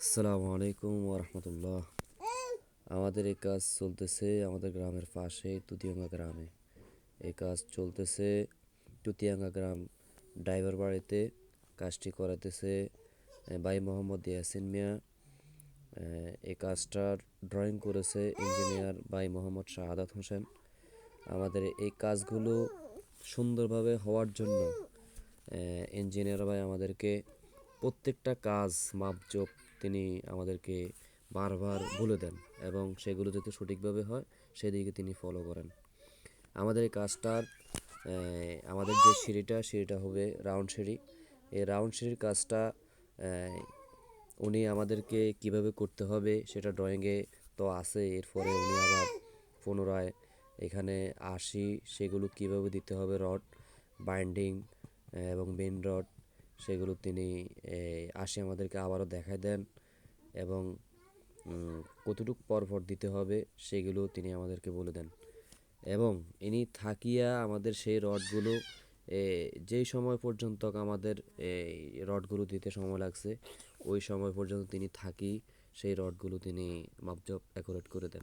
আসসালামু আলাইকুম ওরহমতুল্লাহ। আমাদের এই কাজ চলতেছে আমাদের গ্রামের পাশে তুতিয়াঙ্গা গ্রামে। এই কাজ চলতেছে তুতিয়াঙ্গা গ্রাম। ড্রাইভার বাড়িতে কাজটি করাতেছে ভাই মোহাম্মদ ইয়াসিন মিয়া। এই কাজটার ড্রয়িং করেছে ইঞ্জিনিয়ার ভাই মোহাম্মদ শাহাদাত হোসেন। আমাদের এই কাজগুলো সুন্দরভাবে হওয়ার জন্য ইঞ্জিনিয়ার ভাই আমাদেরকে প্রত্যেকটা কাজ মাপজোক তিনি আমাদেরকে বারবার বলে দেন এবং সেগুলো যাতে সঠিকভাবে হয় সেদিকে তিনি ফলো করেন। আমাদের এই কাজটার আমাদের যে সিঁড়িটা হবে রাউন্ড সিঁড়ি। এই রাউন্ড সিঁড়ির কাজটা উনি আমাদেরকে কিভাবে করতে হবে সেটা ড্রয়িংয়ে তো আছে। এরপরে উনি আবার পুনরায় এখানে সেগুলো কিভাবে দিতে হবে রড বাইন্ডিং এবং মেন রড সেগুলো তিনি আমাদেরকে আবারও দেখায় দেন এবং কতটুক পরপর দিতে হবে সেগুলো তিনি আমাদেরকে বলে দেন এবং ইনি থাকিয়া আমাদের সেই রডগুলো যেই সময় পর্যন্ত আমাদের এই রডগুলো দিতে সময় লাগছে ওই সময় পর্যন্ত তিনি সেই রডগুলো তিনি মাপজোক অ্যাকুরেট করে দেন।